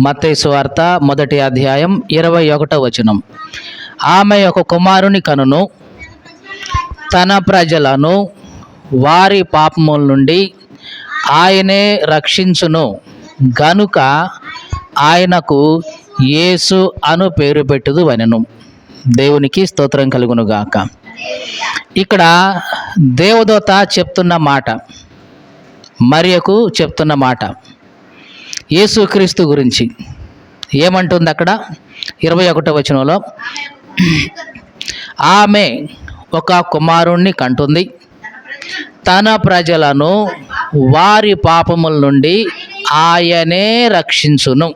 మత్తయి సువార్త 1వ అధ్యాయం 21వ వచనం. ఆమె ఒక కుమారుని కనును, తన ప్రజలను వారి పాపముల నుండి ఆయనే రక్షించును గనుక ఆయనకు యేసు అను పేరు పెట్టుదు అనెను. దేవునికి స్తోత్రం కలుగును గాక. ఇక్కడ దేవదూత చెప్తున్న మాట, మరియకు చెప్తున్న మాట యేసుక్రీస్తు గురించి ఏమంటుంది అక్కడ 21వ వచనంలో, ఆమె ఒక కుమారుణ్ణి కంటుంది, తన ప్రజలను వారి పాపముల నుండి ఆయనే రక్షించును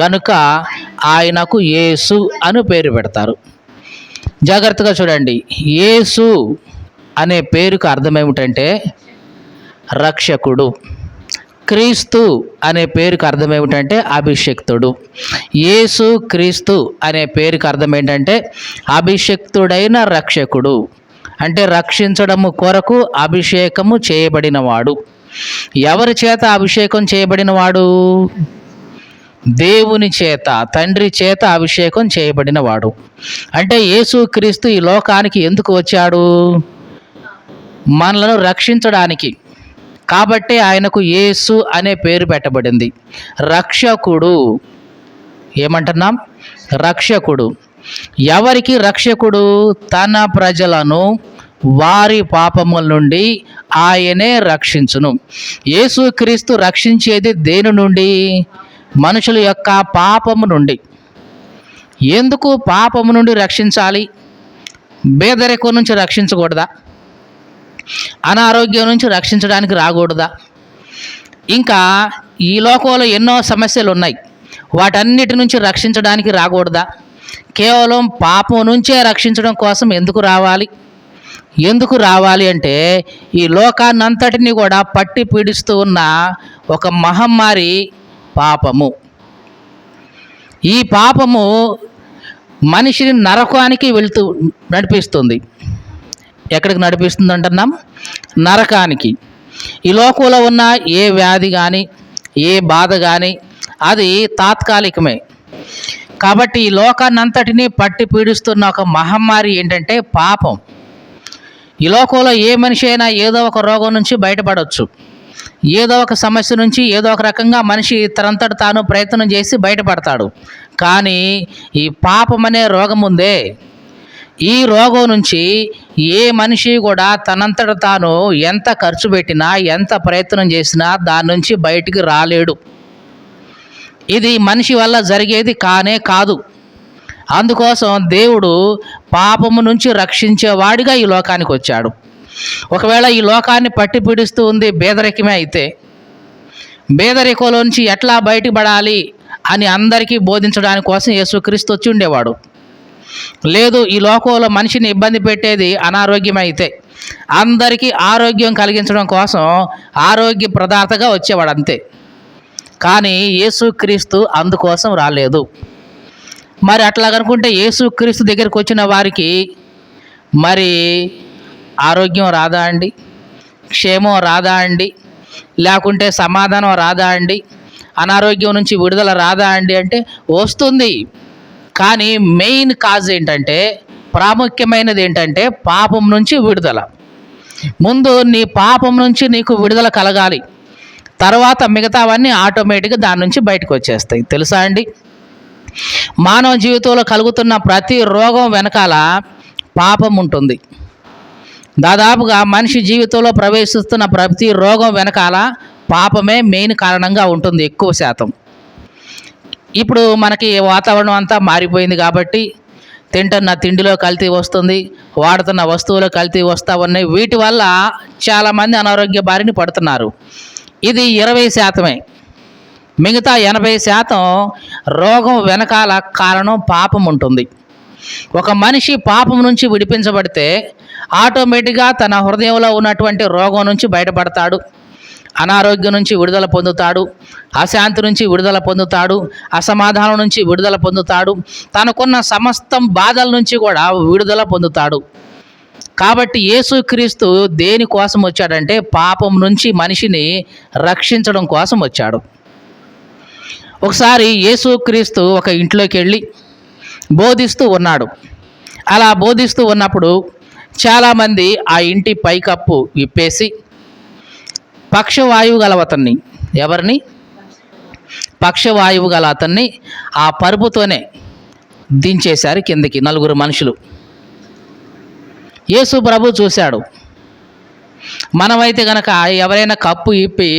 గనుక ఆయనకు యేసు అను పేరు పెడతారు. జాగ్రత్తగా చూడండి, యేసు అనే పేరుకు అర్థం ఏమిటంటే రక్షకుడు. క్రీస్తు అనే పేరుకు అర్థం ఏమిటంటే అభిషక్తుడు. యేసు క్రీస్తు అనే పేరుకు అర్థం ఏంటంటే అభిషక్తుడైన రక్షకుడు, అంటే రక్షించడము కొరకు అభిషేకము చేయబడినవాడు. ఎవరి చేత అభిషేకం చేయబడినవాడు? దేవుని చేత, తండ్రి చేత అభిషేకం చేయబడినవాడు. అంటే యేసుక్రీస్తు ఈ లోకానికి ఎందుకు వచ్చాడు? మనలను రక్షించడానికి. కాబట్టి ఆయనకు యేసు అనే పేరు పెట్టబడింది. రక్షకుడు. ఏమంటున్నాం? రక్షకుడు. ఎవరికి రక్షకుడు? తన ప్రజలను వారి పాపముల నుండి ఆయనే రక్షించును. యేసుక్రీస్తు రక్షించేది దేని నుండి? మనుషుల యొక్క పాపము నుండి. ఎందుకు పాపము నుండి రక్షించాలి? పేదరికం నుంచి రక్షించకూడదా? అనారోగ్యం నుంచి రక్షించడానికి రాకూడదా? ఇంకా ఈ లోకంలో ఎన్నో సమస్యలు ఉన్నాయి, వాటన్నిటి నుంచి రక్షించడానికి రాకూడదా? కేవలం పాపం నుంచే రక్షించడం కోసం ఎందుకు రావాలి? ఎందుకు రావాలి అంటే ఈ లోకాన్నంతటినీ కూడా పట్టి పీడిస్తూ ఉన్న ఒక మహమ్మారి పాపము. ఈ పాపము మనిషిని నరకానికి నడిపిస్తుంది. ఎక్కడికి నడిపిస్తుంది అంటున్నాం? నరకానికి. ఈ లోకంలో ఉన్న ఏ వ్యాధి కానీ, ఏ బాధ కానీ అది తాత్కాలికమే. కాబట్టి ఈ లోకాన్నంతటినీ పట్టి పీడిస్తున్న ఒక మహమ్మారి ఏంటంటే పాపం. ఈ లోకంలో ఏ మనిషి అయినా ఏదో ఒక రోగం నుంచి బయటపడవచ్చు, ఏదో ఒక సమస్య నుంచి ఏదో ఒక రకంగా మనిషి తనంతట తాను ప్రయత్నం చేసి బయటపడతాడు. కానీ ఈ పాపం అనే రోగం ఉందే, ఈ రోగం నుంచి ఏ మనిషి కూడా తనంతట తాను ఎంత ఖర్చు పెట్టినా, ఎంత ప్రయత్నం చేసినా దాని నుంచి బయటికి రాలేడు. ఇది మనిషి వల్ల జరిగేది కానే కాదు. అందుకోసం దేవుడు పాపము నుంచి రక్షించేవాడిగా ఈ లోకానికి వచ్చాడు. ఒకవేళ ఈ లోకాన్ని పట్టి పీడిస్తూ ఉంది పేదరికమే అయితే, పేదరికంలోంచి ఎట్లా బయటపడాలి అని అందరికీ బోధించడానికి కోసం యేసుక్రీస్తు వచ్చి ఉండేవాడు. లేదు, ఈ లోకంలో మనిషిని ఇబ్బంది పెట్టేది అనారోగ్యం అయితే అందరికీ ఆరోగ్యం కలిగించడం కోసం ఆరోగ్య ప్రదాతగా వచ్చేవాడు అంతే. కానీ యేసుక్రీస్తు అందుకోసం రాలేదు. మరి అట్లా కనుకుంటే యేసుక్రీస్తు దగ్గరికి వచ్చిన వారికి మరి ఆరోగ్యం రాదా అండి? క్షేమం రాదా అండి? లేకుంటే సమాధానం రాదా అండి? అనారోగ్యం నుంచి విడుదల రాదా అండి అంటే వస్తుంది. కానీ మెయిన్ కాజ్ ఏంటంటే, ప్రాముఖ్యమైనది ఏంటంటే పాపం నుంచి విడుదల. ముందు నీ పాపం నుంచి నీకు విడుదల కలగాలి, తర్వాత మిగతావన్నీ ఆటోమేటిక్గా దాని నుంచి బయటకు వచ్చేస్తాయి. తెలుసా అండి? మానవ జీవితంలో కలుగుతున్న ప్రతి రోగం వెనకాల పాపం ఉంటుంది. దాదాపుగా మనిషి జీవితంలో ప్రవేశిస్తున్న ప్రతి రోగం వెనకాల పాపమే మెయిన్ కారణంగా ఉంటుంది ఎక్కువ శాతం. ఇప్పుడు మనకి వాతావరణం అంతా మారిపోయింది కాబట్టి తింటున్న తిండిలో కల్తీ వస్తుంది, వాడుతున్న వస్తువులో కల్తీ వస్తూ ఉన్నాయి. వీటి వల్ల చాలామంది అనారోగ్య బారిన పడుతున్నారు. ఇది 20%. మిగతా 80% రోగం వెనకాల కారణం పాపం ఉంటుంది. ఒక మనిషి పాపం నుంచి విడిపించబడితే ఆటోమేటిక్గా తన హృదయంలో ఉన్నటువంటి రోగం నుంచి బయటపడతాడు, అనారోగ్యం నుంచి విడుదల పొందుతాడు, అశాంతి నుంచి విడుదల పొందుతాడు, అసమాధానం నుంచి విడుదల పొందుతాడు, తనకున్న సమస్తం బాధల నుంచి కూడా విడుదల పొందుతాడు. కాబట్టి యేసుక్రీస్తు దేనికోసం వచ్చాడంటే పాపం నుంచి మనిషిని రక్షించడం కోసం వచ్చాడు. ఒకసారి యేసుక్రీస్తు ఒక ఇంట్లోకి వెళ్ళి బోధిస్తూ ఉన్నాడు. అలా బోధిస్తూ ఉన్నప్పుడు చాలామంది ఆ ఇంటి పైకప్పు విప్పేసి పక్షవాయువు గల అతన్ని, ఎవరిని? పక్షవాయువు గల అతన్ని ఆ పరుపుతోనే దించేశారు కిందకి, నలుగురు మనుషులు. యేసు ప్రభు చూశాడు. మనమైతే గనక ఎవరైనా కప్పు ఇప్పి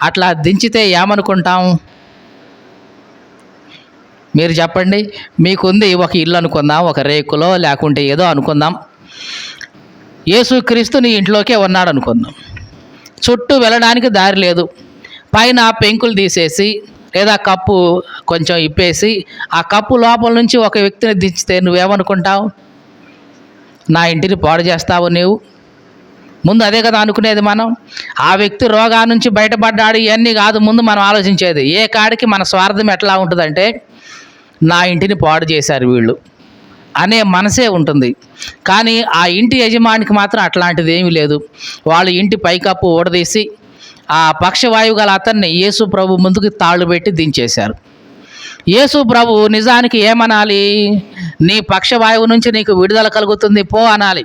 అట్లా దించితే ఏమనుకుంటాం? మీరు చెప్పండి. మీకుంది ఒక ఇల్లు అనుకుందాం, ఒక రేకులో లేకుంటే ఏదో అనుకుందాం. యేసుక్రీస్తు నీ ఇంట్లోకే ఉన్నాడు అనుకుందాం. చుట్టూ వెళ్ళడానికి దారి లేదు. పైన పెంకులు తీసేసి లేదా కప్పు కొంచెం ఇప్పేసి ఆ కప్పు లోపల నుంచి ఒక వ్యక్తిని దించితే నువ్వేమనుకుంటావు? నా ఇంటిని పాడు చేస్తావు నీవు. ముందు అదే కదా అనుకునేది మనం. ఆ వ్యక్తి రోగా నుంచి బయటపడ్డాడు ఇవన్నీ కాదు ముందు మనం ఆలోచించేది. ఏ కాడికి మన స్వార్థం ఎట్లా ఉంటుందంటే, నా ఇంటిని పాడు చేశారు వీళ్ళు అనే మనసే ఉంటుంది. కానీ ఆ ఇంటి యజమానికి మాత్రం అట్లాంటిది ఏమీ లేదు. వాళ్ళు ఇంటి పైకప్పు ఊడదీసి ఆ పక్షవాయువు గల అతన్ని యేసు ప్రభు ముందుకు తాళ్ళు పెట్టి దించేశారు. యేసు ప్రభు నిజానికి ఏమనాలి? నీ పక్షవాయువు నుంచి నీకు విడుదల కలుగుతుంది పో అనాలి.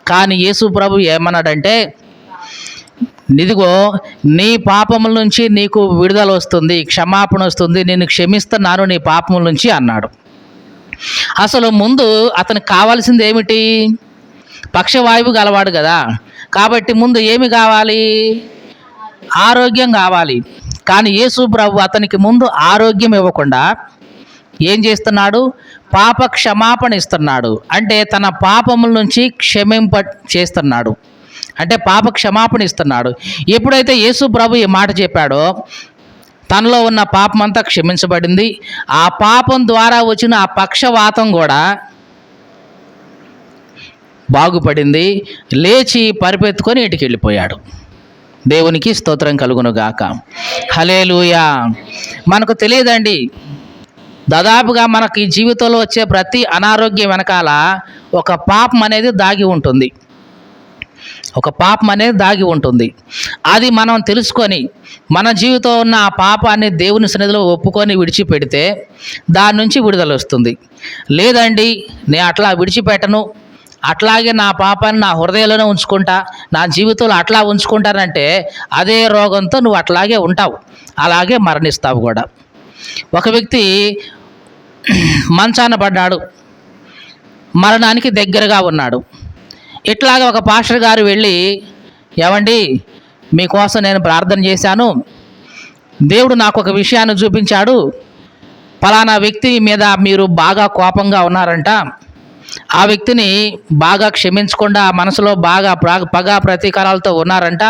కానీ యేసు ప్రభు ఏమన్నాడంటే, ఇదిగో నీ పాపముల నుంచి నీకు విడుదల వస్తుంది, క్షమాపణ వస్తుంది, నేను క్షమిస్తున్నాను నీ పాపముల నుంచి అన్నాడు. అసలు ముందు అతనికి కావాల్సింది ఏమిటి? పక్షవాయువు గలవాడు కదా, కాబట్టి ముందు ఏమి కావాలి? ఆరోగ్యం కావాలి. కానీ యేసు ప్రభు అతనికి ముందు ఆరోగ్యం ఇవ్వకుండా ఏం చేస్తున్నాడు? పాప క్షమాపణ ఇస్తున్నాడు. అంటే తన పాపముల నుంచి క్షమింప చేస్తున్నాడు, అంటే పాప క్షమాపణ ఇస్తున్నాడు. ఎప్పుడైతే యేసు ప్రభు ఈ మాట చెప్పాడో తనలో ఉన్న పాపం అంతా క్షమించబడింది. ఆ పాపం ద్వారా వచ్చిన ఆ పక్షవాతం కూడా బాగుపడింది. లేచి పరిపెత్తుకొని ఇంటికి వెళ్ళిపోయాడు. దేవునికి స్తోత్రం కలుగునుగాక. హల్లెలూయా. మనకు తెలియదండి, దాదాపుగా మనకి జీవితంలో వచ్చే ప్రతి అనారోగ్యం వెనకాల ఒక పాపం అనేది దాగి ఉంటుంది. ఒక పాపం అనేది దాగి ఉంటుంది. అది మనం తెలుసుకొని మన జీవితంలో ఉన్న ఆ పాపాన్ని దేవుని సన్నిధిలో ఒప్పుకొని విడిచిపెడితే దాని నుంచి విడుదల వస్తుంది. లేదండి నేను అట్లా విడిచిపెట్టను, అట్లాగే నా పాపాన్ని నా హృదయంలోనే ఉంచుకుంటా, నా జీవితంలో అట్లా ఉంచుకుంటానంటే అదే రోగంతో నువ్వు అట్లాగే ఉంటావు, అలాగే మరణిస్తావు కూడా. ఒక వ్యక్తి మంచాన పడ్డాడు, మరణానికి దగ్గరగా ఉన్నాడు. ఇట్లాగా ఒక పాస్టర్ గారు వెళ్ళి, ఏమండి మీకోసం నేను ప్రార్థన చేశాను, దేవుడు నాకు ఒక విషయాన్ని చూపించాడు, పలానా వ్యక్తి మీద మీరు బాగా కోపంగా ఉన్నారంట, ఆ వ్యక్తిని బాగా క్షమించకుండా మనసులో బాగా పగ ప్రతీకారాలతో ఉన్నారంట,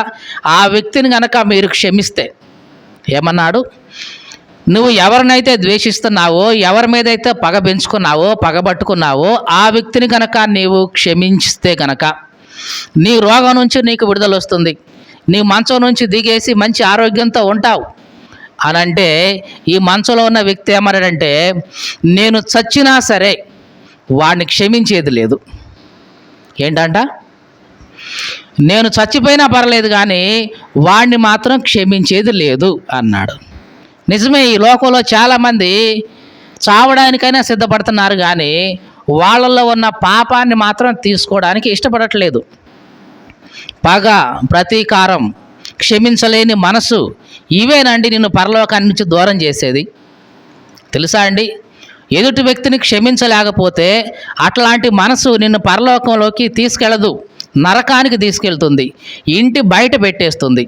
ఆ వ్యక్తిని కనుక మీరు క్షమిస్తే, ఏమన్నాడు? నువ్వు ఎవరినైతే ద్వేషిస్తున్నావో, ఎవరి మీద అయితే పగ పెంచుకున్నావో, పగబట్టుకున్నావో ఆ వ్యక్తిని కనుక నీవు క్షమించిస్తే కనుక నీ రోగం నుంచి నీకు విడుదల వస్తుంది, నీ మంచం నుంచి దిగేసి మంచి ఆరోగ్యంతో ఉంటావు అని అంటే, ఈ మంచంలో ఉన్న వ్యక్తి ఏమన్నాడంటే, నేను చచ్చినా సరే వాడిని క్షమించేది లేదు. ఏంటంట? నేను చచ్చిపోయినా పర్లేదు కానీ వాడిని మాత్రం క్షమించేది లేదు అన్నాడు. నిజమే, ఈ లోకంలో చాలామంది చావడానికైనా సిద్ధపడుతున్నారు కానీ వాళ్ళల్లో ఉన్న పాపాన్ని మాత్రం తీసుకోవడానికి ఇష్టపడట్లేదు. పగ, ప్రతీకారం, క్షమించలేని మనసు, ఇవేనండి నిన్ను పరలోకాన్ని నుంచి దూరం చేసేది. తెలుసా అండి? ఎదుటి వ్యక్తిని క్షమించలేకపోతే అట్లాంటి మనసు నిన్ను పరలోకంలోకి తీసుకెళ్ళదు, నరకానికి తీసుకెళ్తుంది, ఇంటి బయట పెట్టేస్తుంది.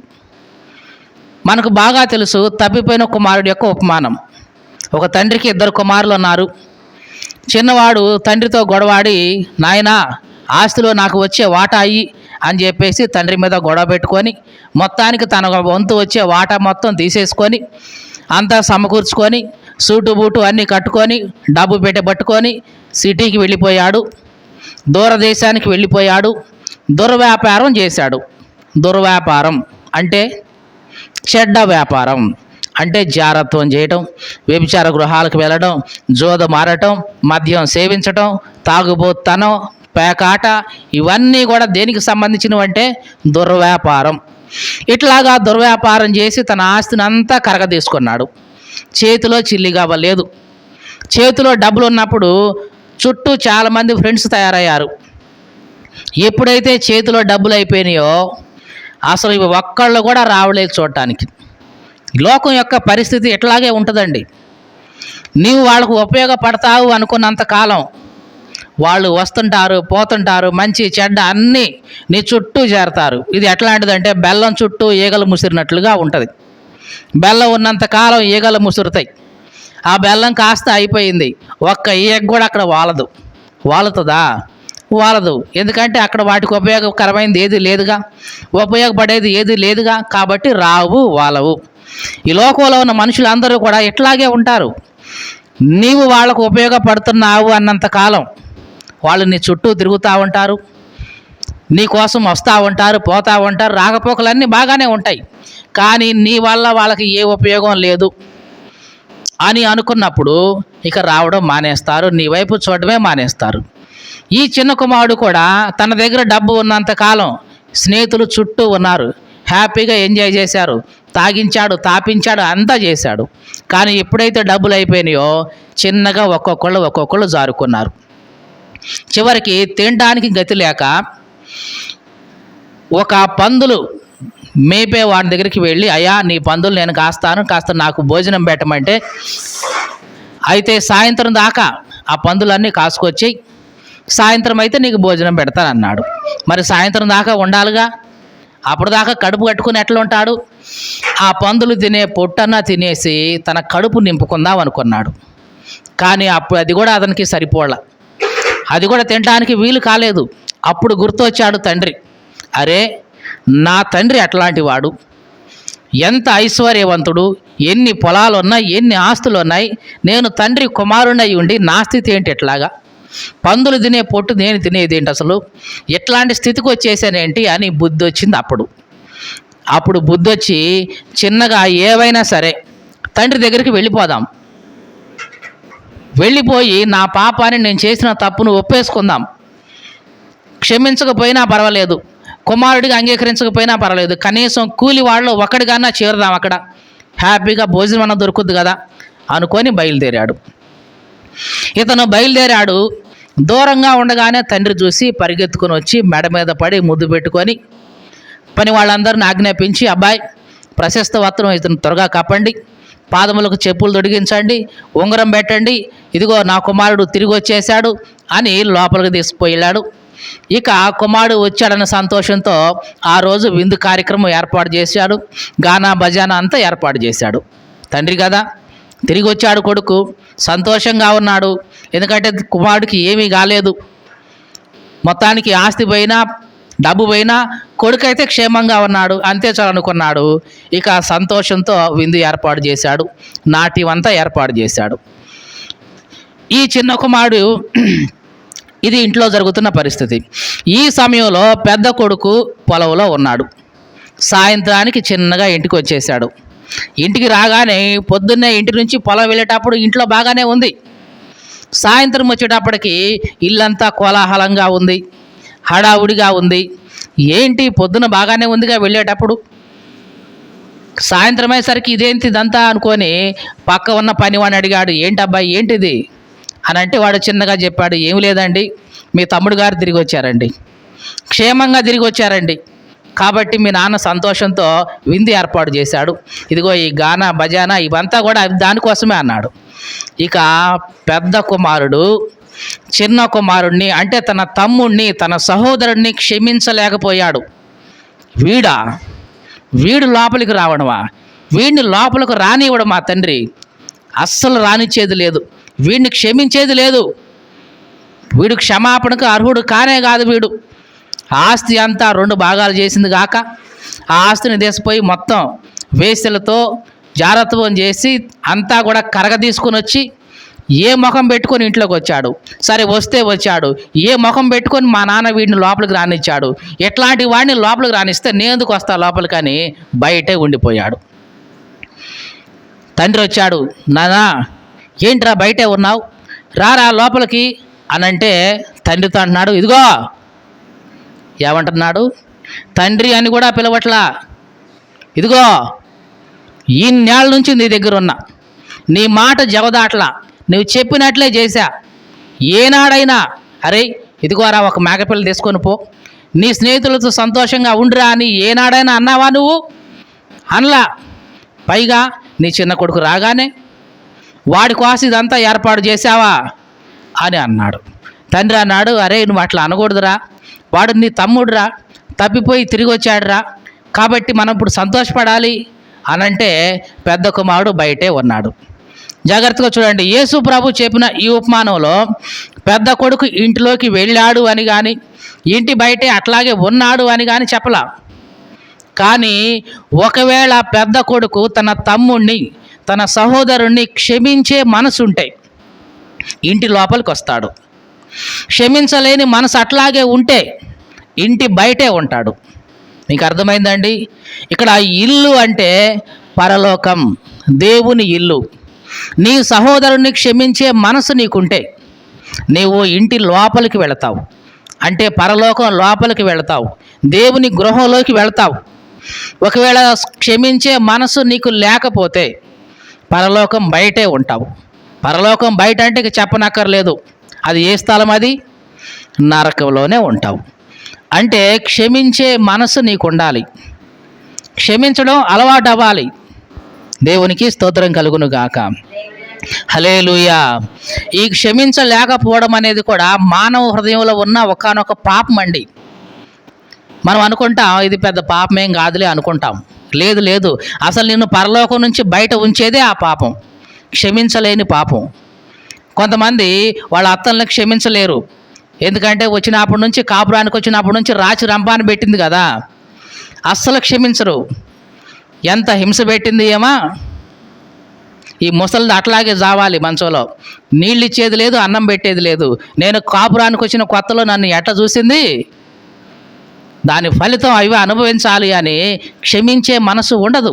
మనకు బాగా తెలుసు తప్పిపోయిన కుమారుడు యొక్క ఉపమానం. ఒక తండ్రికి 2 కుమారులు ఉన్నారు. చిన్నవాడు తండ్రితో గొడవాడి, నాయనా ఆస్తిలో నాకు వచ్చే వాటా అయ్యి అని చెప్పేసి తండ్రి మీద గొడవ పెట్టుకొని మొత్తానికి తన వంతు వచ్చే వాటా మొత్తం తీసేసుకొని అంతా సమకూర్చుకొని సూటు బూటు అన్నీ కట్టుకొని డబ్బు పట్టుకొని సిటీకి వెళ్ళిపోయాడు, దూరదేశానికి వెళ్ళిపోయాడు, దుర్వ్యాపారం చేశాడు. దుర్వ్యాపారం అంటే చెడ్డ వ్యాపారం, అంటే జారత్వం చేయటం, వ్యభిచార గృహాలకు వెళ్ళడం, జోదం ఆడటం, మద్యం సేవించటం, తాగుబోతనం, పేకాట, ఇవన్నీ కూడా దేనికి సంబంధించినవంటే దుర్వ్యాపారం. ఇట్లాగా దుర్వ్యాపారం చేసి తన ఆస్తిని అంతా కరగదీసుకున్నాడు. చేతిలో చిల్లిగవ్వ లేదు. చేతిలో డబ్బులు ఉన్నప్పుడు చుట్టూ చాలామంది ఫ్రెండ్స్ తయారయ్యారు. ఎప్పుడైతే చేతిలో డబ్బులు అయిపోయినాయో అసలు ఇవి ఒక్కళ్ళు కూడా రావలేదు చూడటానికి. లోకం యొక్క పరిస్థితి ఇట్లాగే ఉంటుందండి. నీవు వాళ్ళకు ఉపయోగపడతావు అనుకున్నంత కాలం వాళ్ళు వస్తుంటారు, పోతుంటారు, మంచి చెడ్డ అన్నీ నీ చుట్టూ చేరతారు. ఇది ఎట్లాంటిదంటే బెల్లం చుట్టూ ఈగలు ముసిరినట్లుగా ఉంటుంది. బెల్లం ఉన్నంత కాలం ఈగలు ముసురుతాయి. ఆ బెల్లం కాస్త అయిపోయింది, ఒక్క ఈగ కూడా అక్కడ వాలదు. వాలుతుందా? వాలదు. ఎందుకంటే అక్కడ వాటికి ఉపయోగకరమైనది ఏది లేదుగా, ఉపయోగపడేది ఏది లేదుగా. కాబట్టి రావు, వాలవు. ఈ లోకంలో ఉన్న మనుషులందరూ కూడా ఇట్లాగే ఉంటారు. నీవు వాళ్ళకు ఉపయోగపడుతున్నావు అన్నంత కాలం వాళ్ళు నీ చుట్టూ తిరుగుతూ ఉంటారు, నీ కోసం వస్తూ ఉంటారు, పోతూ ఉంటారు. రాకపోకలన్నీ బాగానే ఉంటాయి. కానీ నీ వల్ల వాళ్ళకి ఏ ఉపయోగం లేదు అని అనుకున్నప్పుడు ఇక రావడం మానేస్తారు, నీ వైపు చూడడమే మానేస్తారు. ఈ చిన్న కుమారుడు కూడా తన దగ్గర డబ్బు ఉన్నంత కాలం స్నేహితులు చుట్టూ ఉన్నారు, హ్యాపీగా ఎంజాయ్ చేశారు, తాగించాడు, తాపించాడు, అంతా చేశాడు. కానీ ఎప్పుడైతే డబ్బులు అయిపోయినాయో చిన్నగా ఒక్కొక్కళ్ళు జారుకున్నారు. చివరికి తినడానికి గతి లేక ఒక పందులు మేపే వాడి దగ్గరికి వెళ్ళి, అయ్యా నీ పందులు నేను కాస్తాను, కాస్త నాకు భోజనం పెట్టమంటే, అయితే సాయంత్రం దాకా ఆ పందులన్నీ కాసుకొచ్చి సాయంత్రం అయితే నీకు భోజనం పెడతానన్నాడు. మరి సాయంత్రం దాకా ఉండాలిగా, అప్పుడు దాకా కడుపు కట్టుకుని ఎట్లా ఉంటాడు? ఆ పందులు తినే పొట్టన్నా తినేసి తన కడుపు నింపుకుందాం అనుకున్నాడు. కానీ అప్పుడు అది కూడా అతనికి సరిపోలే, అది కూడా తినడానికి వీలు కాలేదు. అప్పుడు గుర్తొచ్చాడు తండ్రి. అరే, నా తండ్రి అట్లాంటి వాడు, ఎంత ఐశ్వర్యవంతుడు, ఎన్ని పొలాలు ఉన్నాయి, ఎన్ని ఆస్తులు ఉన్నాయి, నేను తండ్రి కుమారుడై ఉండి నా స్థితి ఏంటి ఎట్లాగా? పందులు తినే పొట్టు నేను తినేది ఏంటి? అసలు ఎట్లాంటి స్థితికి వచ్చేసానేంటి అని బుద్ధి వచ్చింది. అప్పుడు బుద్ధి వచ్చి చిన్నగా ఏవైనా సరే తండ్రి దగ్గరికి వెళ్ళిపోదాం, వెళ్ళిపోయి నా పాపాన్ని, నేను చేసిన తప్పును ఒప్పేసుకుందాం. క్షమించకపోయినా పర్వాలేదు, కుమారుడిగా అంగీకరించకపోయినా పర్వాలేదు, కనీసం కూలి వాళ్ళు ఒక్కడిగానా చేరుదాం, అక్కడ హ్యాపీగా భోజనం అన్న దొరుకుద్ది కదా అనుకొని బయలుదేరాడు. ఇతను బయలుదేరాడు. దూరంగా ఉండగానే తండ్రి చూసి పరిగెత్తుకొని వచ్చి మెడ మీద పడి ముద్దు పెట్టుకొని పని వాళ్ళందరిని ఆజ్ఞాపించి, అబ్బాయి ప్రశస్త వస్త్రం ఇతను త్వరగా కప్పండి, పాదములకు చెప్పులు తొడిగించండి, ఉంగరం పెట్టండి, ఇదిగో నా కుమారుడు తిరిగి వచ్చేసాడు అని లోపలికి తీసుకుపోయాడు. ఇక కుమారుడు వచ్చాడన్న సంతోషంతో ఆ రోజు విందు కార్యక్రమం ఏర్పాటు చేశాడు, గానా బజానా అంతా ఏర్పాటు చేశాడు. తండ్రి కదా, తిరిగి వచ్చాడు కొడుకు, సంతోషంగా ఉన్నాడు. ఎందుకంటే కుమారుడికి ఏమీ కాలేదు, మొత్తానికి ఆస్తి పోయినా డబ్బు పోయినా కొడుకు అయితే క్షేమంగా ఉన్నాడు, అంతే చాలనుకున్నాడు. ఇక సంతోషంతో విందు ఏర్పాటు చేశాడు, నాట్యమంతా ఏర్పాటు చేశాడు. ఈ చిన్న కుమారుడు ఇది ఇంట్లో జరుగుతున్న పరిస్థితి. ఈ సమయంలో పెద్ద కొడుకు పొలంలో ఉన్నాడు. సాయంత్రానికి చిన్నగా ఇంటికి వచ్చేసాడు. ఇంటికి రాగానే పొద్దున్నే ఇంటి నుంచి పొలం వెళ్ళేటప్పుడు ఇంట్లో బాగానే ఉంది. సాయంత్రం వచ్చేటప్పటికి ఇల్లంతా కోలాహలంగా ఉంది, హడావుడిగా ఉంది. ఏంటి పొద్దున బాగానే ఉందిగా వెళ్ళేటప్పుడు, సాయంత్రం అయ్యేసరికి ఇదేంటి ఇదంతా అనుకొని పక్క ఉన్న పనివాడిని అడిగాడు, ఏంటబ్బాయి ఏంటిది అని అంటే వాడు చిన్నగా చెప్పాడు, ఏమి లేదండి, మీ తమ్ముడు గారు తిరిగి వచ్చారండి, క్షేమంగా తిరిగి వచ్చారండి, కాబట్టి మీ నాన్న సంతోషంతో విందు ఏర్పాటు చేశాడు, ఇదిగో ఈ గానా బజానా ఇవంతా కూడా దానికోసమే అన్నాడు. ఇక పెద్ద కుమారుడు చిన్న కుమారుడిని అంటే తన తమ్ముడిని, తన సహోదరుడిని క్షమించలేకపోయాడు. వీడు లోపలికి రావడమా, వీడిని లోపలికి రానివ్వడం మా తండ్రి అస్సలు రానిచ్చేది లేదు, వీడిని క్షమించేది లేదు, వీడు క్షమాపణకు అర్హుడు కానే కాదు. వీడు ఆస్తి అంతా 2 భాగాలు చేసింది కాక ఆ ఆస్తిని తీసిపోయి మొత్తం వేశ్యలతో జారత్వం చేసి అంతా కూడా కరగ తీసుకుని వచ్చి ఏ ముఖం పెట్టుకొని ఇంట్లోకి వచ్చాడు. సరే వస్తే వచ్చాడు, ఏ ముఖం పెట్టుకొని మా నాన్న వీడిని లోపలికి రానిచ్చాడు, ఎట్లాంటి వాడిని లోపలికి రానిస్తే నేను ఎందుకు వస్తా లోపలికి అని బయటే ఉండిపోయాడు. తండ్రి వచ్చాడు, నానా ఏంట్రా బయటే ఉన్నావు, రారా లోపలికి అని అంటే తండ్రితో అంటున్నాడు, ఇదిగో ఏమంటున్నాడు, తండ్రి అని కూడా పిలవట్లా, ఇదిగో ఈ నేల నుంచి నీ దగ్గర ఉన్నా, నీ మాట జవదాట్లా, నువ్వు చెప్పినట్లే చేశా. ఏనాడైనా అరే ఇదిగోరా ఒక మేకపిల్ల తీసుకొని పో, నీ స్నేహితులతో సంతోషంగా ఉండురా అని ఏనాడైనా అన్నావా నువ్వు? అనలా. పైగా నీ చిన్న కొడుకు రాగానే వాడి కోసం ఇదంతా ఏర్పాటు చేశావా అని అన్నాడు. తండ్రి అన్నాడు, అరే నువ్వు అట్లా అనకూడదురా, వాడు నీ తమ్ముడురా, తప్పిపోయి తిరిగి వచ్చాడురా, కాబట్టి మనం ఇప్పుడు సంతోషపడాలి అనంటే పెద్ద కుమారుడు బయటే ఉన్నాడు. జాగ్రత్తగా చూడండి, యేసు ప్రభు చెప్పిన ఈ ఉపమానంలో పెద్ద కొడుకు ఇంటిలోకి వెళ్ళాడు అని కానీ, ఇంటి బయటే అట్లాగే ఉన్నాడు అని కానీ చెప్పలా. కానీ ఒకవేళ పెద్ద కొడుకు తన తమ్ముణ్ణి, తన సహోదరుణ్ణి క్షమించే మనసుంటే ఇంటి లోపలికి వస్తాడు. క్షమించలేని మనసు అట్లాగే ఉంటే ఇంటి బయటే ఉంటాడు. మీకు అర్థమైందండి? ఇక్కడ ఇల్లు అంటే పరలోకం, దేవుని ఇల్లు. నీ సహోదరుణ్ణి క్షమించే మనసు నీకుంటే నీవు ఇంటి లోపలికి వెళతావు, అంటే పరలోకం లోపలికి వెళతావు, దేవుని గృహంలోకి వెళతావు. ఒకవేళ క్షమించే మనసు నీకు లేకపోతే పరలోకం బయటే ఉంటావు. పరలోకం బయట అంటే ఇక చెప్పనక్కర్లేదు, అది ఏ స్థలం? అది నరకంలోనే ఉంటావు. అంటే క్షమించే మనసు నీకు ఉండాలి, క్షమించడం అలవాటు అవ్వాలి. దేవునికి స్తోత్రం కలుగును గాక. హల్లెలూయా. ఈ క్షమించలేకపోవడం అనేది కూడా మానవ హృదయంలో ఉన్న ఒకానొక పాపం అండి. మనం అనుకుంటాం ఇది పెద్ద పాపమేం కాదులే అనుకుంటాం. లేదు లేదు, అసలు నిన్ను పరలోకం నుంచి బయట ఉంచేదే ఆ పాపం, క్షమించలేని పాపం. కొంతమంది వాళ్ళ అత్తల్ని క్షమించలేరు, ఎందుకంటే వచ్చినప్పటి నుంచి, కాపురానికి వచ్చినప్పటి నుంచి రాచి రంపాన్ని పెట్టింది కదా, అస్సలు క్షమించరు. ఎంత హింస పెట్టింది ఏమా, ఈ ముసలిది అట్లాగే జావాలి మంచంలో, నీళ్ళు ఇచ్చేది లేదు, అన్నం పెట్టేది లేదు. నేను కాపురానికి వచ్చిన కొత్తలో నన్ను ఎట్లా చూసింది, దాని ఫలితం అవి అనుభవించాలి అని క్షమించే మనసు ఉండదు.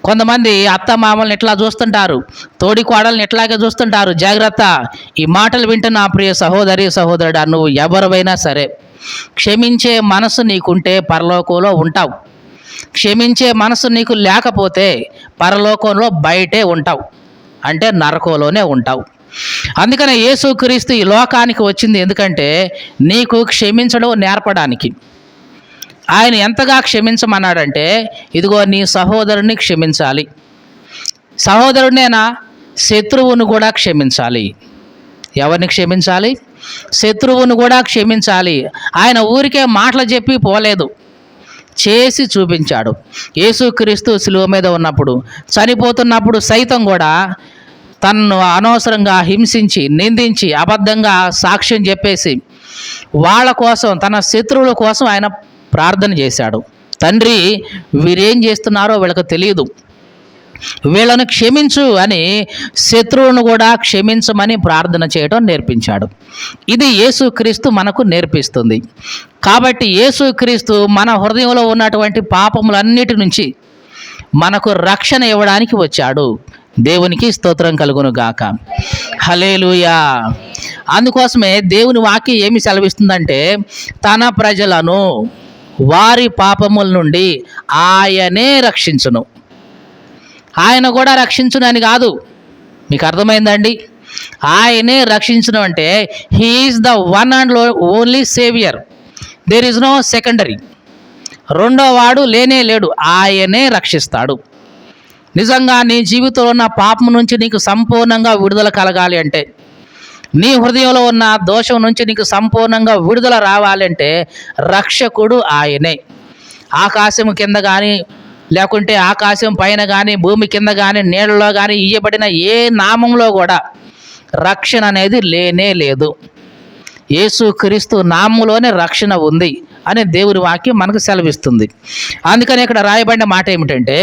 కొంతమంది అత్త మామల్ని ఇట్లా చూస్తుంటారు, తోడి కోడల్ని ఇట్లాగే చూస్తుంటారు. జాగ్రత్త, ఈ మాటలు వింటున్న ప్రియ సహోదరి సహోదరుడా, నువ్వు ఎవరివైనా సరే క్షమించే మనసు నీకుంటే పరలోకంలో ఉంటావు. క్షమించే మనసు నీకు లేకపోతే పరలోకంలో బయటే ఉంటావు, అంటే నరకంలోనే ఉంటావు. అందుకనే యేసుక్రీస్తు ఈ లోకానికి వచ్చింది ఎందుకంటే నీకు క్షమించడం నేర్పడానికి. ఆయన ఎంతగా క్షమించమన్నాడంటే, ఇదిగో నీ సహోదరుని క్షమించాలి. సహోదరునేనా, శత్రువును కూడా క్షమించాలి. ఎవరిని క్షమించాలి? శత్రువును కూడా క్షమించాలి. ఆయన ఊరికే మాటలు చెప్పి పోలేదు, చేసి చూపించాడు. యేసుక్రీస్తు శిలువ మీద ఉన్నప్పుడు, చనిపోతున్నప్పుడు సైతం కూడా తనను అనవసరంగా హింసించి, నిందించి, అబద్ధంగా సాక్ష్యం చెప్పేసి వాళ్ళ కోసం, తన శత్రువుల కోసం ఆయన ప్రార్థన చేశాడు. తండ్రి, వీరేం చేస్తున్నారో వీళ్ళకి తెలియదు, వీళ్ళను క్షమించు అని శత్రువును కూడా క్షమించమని ప్రార్థన చేయడం నేర్పించాడు. ఇది యేసుక్రీస్తు మనకు నేర్పిస్తుంది. కాబట్టి యేసుక్రీస్తు మన హృదయంలో ఉన్నటువంటి పాపములన్నిటి నుంచి మనకు రక్షణ ఇవ్వడానికి వచ్చాడు. దేవునికి స్తోత్రం కలుగును గాక. హల్లెలూయా. అందుకోసమే దేవుని వాక్యం ఏమి సెలవిస్తుందంటే, తన ప్రజలను వారి పాపముల నుండి ఆయనే రక్షించును. ఆయన కూడా రక్షించును అని కాదు, మీకు అర్థమైందండి? ఆయనే రక్షించును అంటే he is the one and only saviour, there is no secondary. రెండో వాడు లేనే లేడు, ఆయనే రక్షిస్తాడు. నిజంగా నీ జీవితంలో ఉన్న పాపం నుంచి నీకు సంపూర్ణంగా విడుదల కలగాలి అంటే, నీ హృదయంలో ఉన్న దోషం నుంచి నీకు సంపూర్ణంగా విడుదల రావాలంటే రక్షకుడు ఆయనే. ఆకాశం కింద కానీ, లేకుంటే ఆకాశం పైన కానీ, భూమి కింద కానీ, నీళ్ళలో కానీ ఇయ్యబడిన ఏ నామంలో కూడా రక్షణ అనేది లేనే లేదు. యేసుక్రీస్తు నామంలోనే రక్షణ ఉంది అని దేవుని వాక్యం మనకు సెలవిస్తుంది. అందుకని ఇక్కడ రాయబడిన మాట ఏమిటంటే,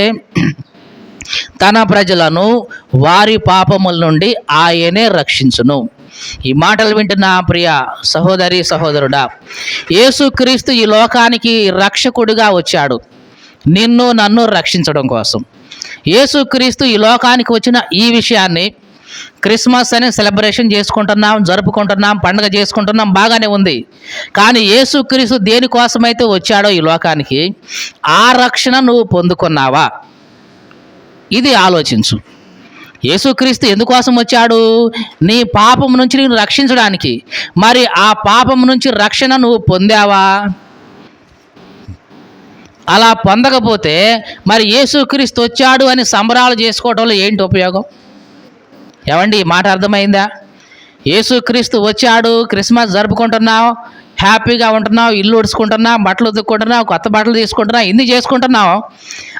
తన ప్రజలను వారి పాపముల నుండి ఆయనే రక్షించును. ఈ మాటలు వింటున్న ప్రియ సహోదరి సహోదరుడా, యేసుక్రీస్తు ఈ లోకానికి రక్షకుడిగా వచ్చాడు, నిన్ను నన్ను రక్షించడం కోసం. యేసుక్రీస్తు ఈ లోకానికి వచ్చిన ఈ విషయాన్ని క్రిస్మస్ అని సెలబ్రేషన్ చేసుకుంటున్నాం, జరుపుకుంటున్నాం, పండుగ చేసుకుంటున్నాం, బాగానే ఉంది. కానీ యేసుక్రీస్తు దేనికోసమైతే వచ్చాడో ఈ లోకానికి, ఆ రక్షణ నువ్వు పొందుకున్నావా? ఇది ఆలోచించు. యేసుక్రీస్తు ఎందుకోసం వచ్చాడు? నీ పాపం నుంచి నేను రక్షించడానికి. మరి ఆ పాపం నుంచి రక్షణ నువ్వు పొందావా? అలా పొందకపోతే మరి యేసుక్రీస్తు వచ్చాడు అని సంబరాలు చేసుకోవడంలో ఏంటి ఉపయోగం? ఏమండి, ఈ మాట అర్థమైందా? యేసుక్రీస్తు వచ్చాడు, క్రిస్మస్ జరుపుకుంటున్నావు, హ్యాపీగా ఉంటున్నావు, ఇల్లు ఉడుచుకుంటున్నావు, బట్టలు ఉతుక్కుంటున్నావు, కొత్త బట్టలు తీసుకుంటున్నావు, ఇన్ని చేసుకుంటున్నావు.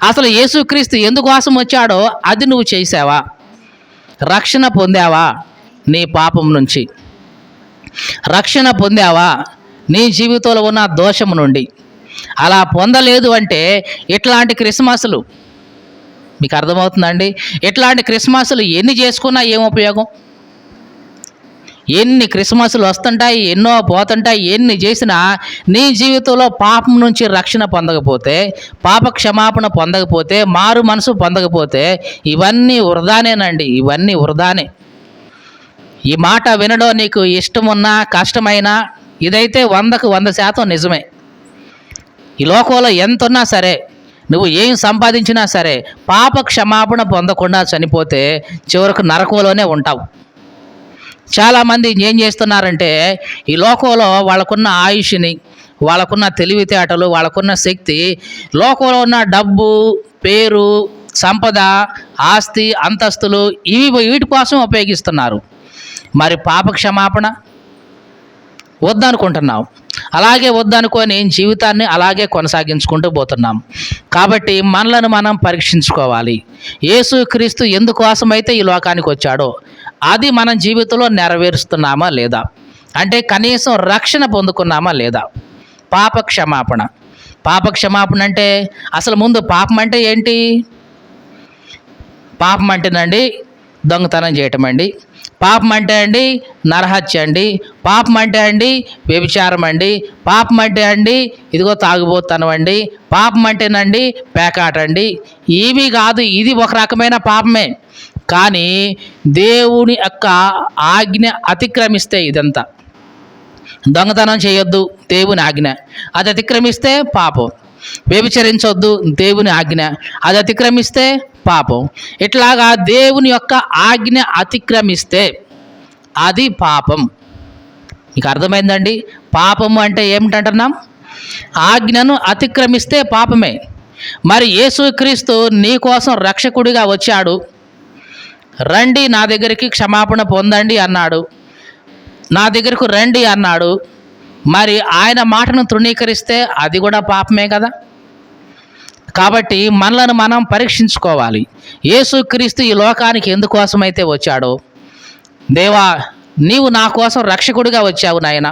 అసలు యేసుక్రీస్తు ఎందుకోసం వచ్చాడో అది నువ్వు చేసావా? రక్షణ పొందావా నీ పాపం నుంచి? రక్షణ పొందావా నీ జీవితంలో ఉన్న దోషం నుండి? అలా పొందలేదు అంటే ఇట్లాంటి క్రిస్మస్లు, మీకు అర్థమవుతుందండి, ఇట్లాంటి క్రిస్మస్లు ఎన్ని చేసుకున్నా ఏం ఉపయోగం? ఎన్ని క్రిస్మస్లు వస్తుంటాయి, ఎన్నో పోతుంటాయి, ఎన్ని చేసినా నీ జీవితంలో పాపం నుంచి రక్షణ పొందకపోతే, పాప క్షమాపణ పొందకపోతే, మారు మనసు పొందకపోతే ఇవన్నీ వృధానేనండి, ఇవన్నీ వృధానే. ఈ మాట వినడం నీకు ఇష్టమున్నా కష్టమైనా ఇదైతే 100కు 100% నిజమే. ఈ లోకంలో ఎంత ఉన్నా సరే, నువ్వు ఏం సంపాదించినా సరే, పాప క్షమాపణ పొందకుండా చనిపోతే చివరకు నరకంలోనే ఉంటావు. చాలామంది ఏం చేస్తున్నారంటే ఈ లోకంలో వాళ్ళకున్న ఆయుష్ని, వాళ్ళకున్న తెలివితేటలు, వాళ్ళకున్న శక్తి, లోకంలో ఉన్న డబ్బు, పేరు, సంపద, ఆస్తి, అంతస్తులు వీటి కోసం ఉపయోగిస్తున్నారు. మరి పాప క్షమాపణ వద్దనుకుంటున్నాం. అలాగే వద్దనుకొని జీవితాన్ని అలాగే కొనసాగించుకుంటూ పోతున్నాం. కాబట్టి మనలను మనం పరీక్షించుకోవాలి. యేసుక్రీస్తు ఎందుకోసమైతే ఈ లోకానికి వచ్చాడో అది మన జీవితంలో నెరవేరుస్తున్నామా లేదా? అంటే కనీసం రక్షణ పొందుకున్నామా లేదా? పాప క్షమాపణ. పాప క్షమాపణ అంటే అసలు ముందు పాపం అంటే ఏంటి? పాపం అంటేనండి దొంగతనం చేయటం అండి, పాపం అంటే అండి నరహత్య అండి, పాపం అంటే అండి వ్యభిచారం అండి, పాపం అంటే అండి ఇదిగో తాగుబోతనం అండి, పాపం అంటేనండి పేకాట అండి. ఇవి కాదు, ఇది ఒక రకమైన పాపమే. కానీ దేవుని యొక్క ఆజ్ఞ అతిక్రమిస్తే ఇదంతా. దొంగతనం చేయొద్దు, దేవుని ఆజ్ఞ, అది అతిక్రమిస్తే పాపం. వ్యభిచరించొద్దు, దేవుని ఆజ్ఞ, అది అతిక్రమిస్తే పాపం. ఇట్లాగా దేవుని యొక్క ఆజ్ఞ అతిక్రమిస్తే అది పాపం. మీకు అర్థమైందండి? పాపము అంటే ఏమిటంటున్నాం? ఆజ్ఞను అతిక్రమిస్తే పాపమే. మరి యేసుక్రీస్తు నీ కోసం రక్షకుడిగా వచ్చాడు. రండి నా దగ్గరికి క్షమాపణ పొందండి అన్నాడు, నా దగ్గరకు రండి అన్నాడు. మరి ఆయన మాటను తృణీకరిస్తే అది కూడా పాపమే కదా. కాబట్టి మనలను మనం పరీక్షించుకోవాలి. యేసుక్రీస్తు ఈ లోకానికి ఎందుకోసమైతే వచ్చాడో, దేవా నీవు నా కోసం రక్షకుడిగా వచ్చావు నాయన,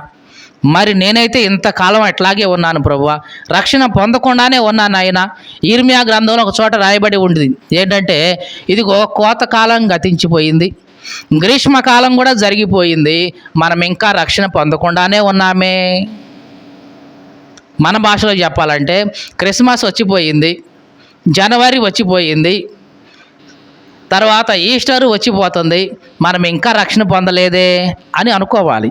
మరి నేనైతే ఇంతకాలం అట్లాగే ఉన్నాను ప్రభువా, రక్షణ పొందకుండానే ఉన్నాను ఆయన. ఇర్మియా గ్రంథంలో ఒక చోట రాయబడి ఉంది ఏంటంటే, ఇదిగో కోతకాలం గతించిపోయింది, గ్రీష్మకాలం కూడా జరిగిపోయింది, మనం ఇంకా రక్షణ పొందకుండానే ఉన్నామే. మన భాషలో చెప్పాలంటే క్రిస్మస్ వచ్చిపోయింది, జనవరి వచ్చిపోయింది, తర్వాత ఈస్టర్ వచ్చిపోతుంది, మనం ఇంకా రక్షణ పొందలేదే అని అనుకోవాలి.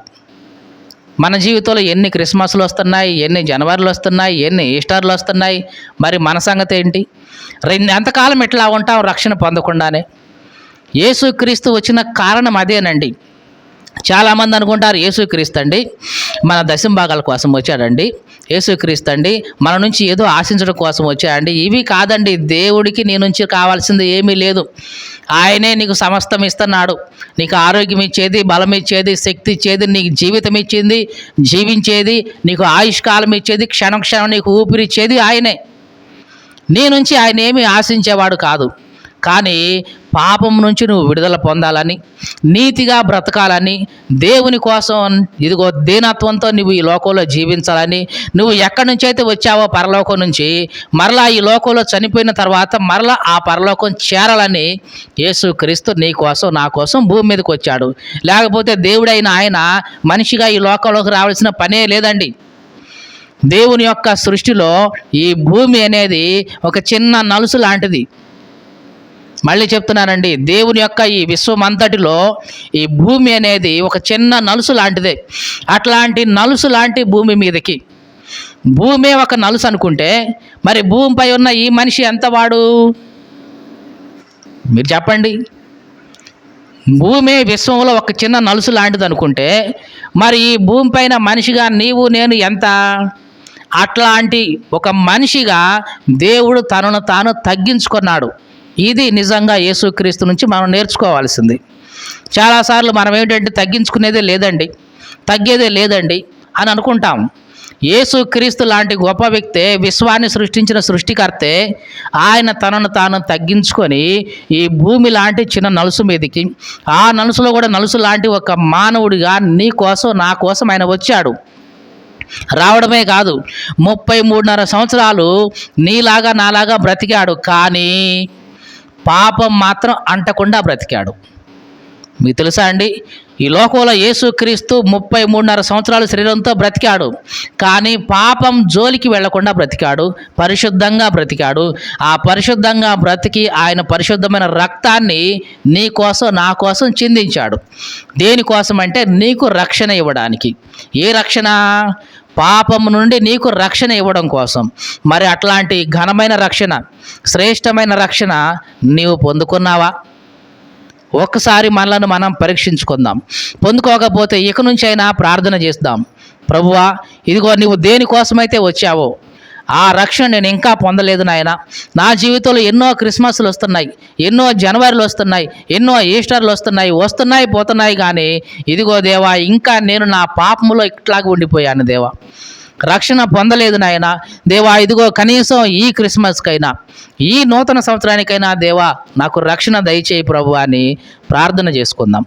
మన జీవితంలో ఎన్ని క్రిస్మస్లు వస్తున్నాయి, ఎన్ని జనవరిలు వస్తున్నాయి, ఎన్ని ఈస్టర్లు వస్తున్నాయి, మరి మన సంగతి ఏంటి? ఎంతకాలం ఇట్లా ఉంటాం రక్షణ పొందకుండానే? యేసుక్రీస్తు వచ్చిన కారణం అదేనండి. చాలామంది అనుకుంటారు యేసుక్రీస్తు అండి మన దశంభాగాల కోసం వచ్చాడండి, యేసుక్రీస్తు అండి మన నుంచి ఏదో ఆశించడం కోసం వచ్చాడండి. ఇవి కాదండి. దేవుడికి నీ నుంచి కావాల్సింది ఏమీ లేదు. ఆయనే నీకు సమస్తం ఇస్తున్నాడు. నీకు ఆరోగ్యం ఇచ్చేది, బలం ఇచ్చేది, శక్తి ఇచ్చేది, నీకు జీవితం ఇచ్చింది, జీవించేది, నీకు ఆయుష్కాలం ఇచ్చేది, క్షణం క్షణం నీకు ఊపిరిచ్చేది ఆయనే. నీ నుంచి ఆయన ఏమీ ఆశించేవాడు కాదు. కానీ పాపం నుంచి నువ్వు విడుదల పొందాలని, నీతిగా బ్రతకాలని, దేవుని కోసం ఇదిగో దీనత్వంతో నువ్వు ఈ లోకంలో జీవించాలని, నువ్వు ఎక్కడి నుంచి అయితే వచ్చావో పరలోకం నుంచి, మరలా ఈ లోకంలో చనిపోయిన తర్వాత మరలా ఆ పరలోకం చేరాలని యేసుక్రీస్తు నీ కోసం నా కోసం భూమి మీదకి వచ్చాడు. లేకపోతే దేవుడైన ఆయన మనిషిగా ఈ లోకంలోకి రావాల్సిన పనే లేదండి. దేవుని యొక్క సృష్టిలో ఈ భూమి అనేది ఒక చిన్న నలుసు లాంటిది. మళ్ళీ చెప్తున్నానండి, దేవుని యొక్క ఈ విశ్వమంతటిలో ఈ భూమి అనేది ఒక చిన్న నలుసు లాంటిదే. అట్లాంటి నలుసు లాంటి భూమి మీదకి, భూమే ఒక నలుసు అనుకుంటే మరి భూమిపై ఉన్న ఈ మనిషి ఎంత వాడు? మీరు చెప్పండి. భూమి విశ్వంలో ఒక చిన్న నలుసు లాంటిది అనుకుంటే, మరి ఈ భూమి పైన మనిషిగా నీవు నేను ఎంత? అట్లాంటి ఒక మనిషిగా దేవుడు తనను తాను తగ్గించుకున్నాడు. ఇది నిజంగా యేసుక్రీస్తు నుంచి మనం నేర్చుకోవాల్సింది. చాలాసార్లు మనం ఏంటంటే తగ్గించుకునేదే లేదండి, తగ్గేదే లేదండి అని అనుకుంటాం. యేసుక్రీస్తు లాంటి గొప్ప వ్యక్తే, విశ్వాన్ని సృష్టించిన సృష్టికర్తే, ఆయన తనను తాను తగ్గించుకొని ఈ భూమి లాంటి చిన్న నలుసు మీదకి, ఆ నలుసులో కూడా నలుసు లాంటి ఒక మానవుడిగా నీ కోసం నా కోసం ఆయన వచ్చాడు. రావడమే కాదు, 33.5 సంవత్సరాలు నీలాగా నాలాగా బ్రతికాడు. కానీ పాపం మాత్రం అంటకుండా బ్రతికాడు. మీకు తెలుసా అండి, ఈ లోకంలో యేసుక్రీస్తు 33.5 సంవత్సరాలు శరీరంతో బ్రతికాడు. కానీ పాపం జోలికి వెళ్లకుండా బ్రతికాడు, పరిశుద్ధంగా బ్రతికాడు. ఆ పరిశుద్ధంగా బ్రతికి ఆయన పరిశుద్ధమైన రక్తాన్ని నీ కోసం నా కోసం చిందించాడు. దేనికోసం అంటే నీకు రక్షణ ఇవ్వడానికి. ఏ రక్షణ? పాపం నుండి నీకు రక్షణ ఇవ్వడం కోసం. మరి అట్లాంటి ఘనమైన రక్షణ, శ్రేష్టమైన రక్షణ నీవు పొందుకున్నావా? ఒక్కసారి మనలను మనం పరీక్షించుకుందాం. పొందుకోకపోతే ఇక నుంచి అయినా ప్రార్థన చేద్దాం. ప్రభువా, ఇదిగో నువ్వు దేనికోసమైతే వచ్చావో ఆ రక్షణ నేను ఇంకా పొందలేదు నాయన. నా జీవితంలో ఎన్నో క్రిస్మస్లు వస్తున్నాయి, ఎన్నో జనవరిలు వస్తున్నాయి, ఎన్నో ఈస్టర్లు వస్తున్నాయి పోతున్నాయి. కానీ ఇదిగో దేవా, ఇంకా నేను నా పాపములో ఇట్లాగే ఉండిపోయాను దేవా. రక్షణ పొందలేదు నాయన. దేవా, ఇదిగో కనీసం ఈ క్రిస్మస్కైనా, ఈ నూతన సంవత్సరానికైనా దేవా నాకు రక్షణ దయచేయి ప్రభు అని ప్రార్థన చేసుకుందాం.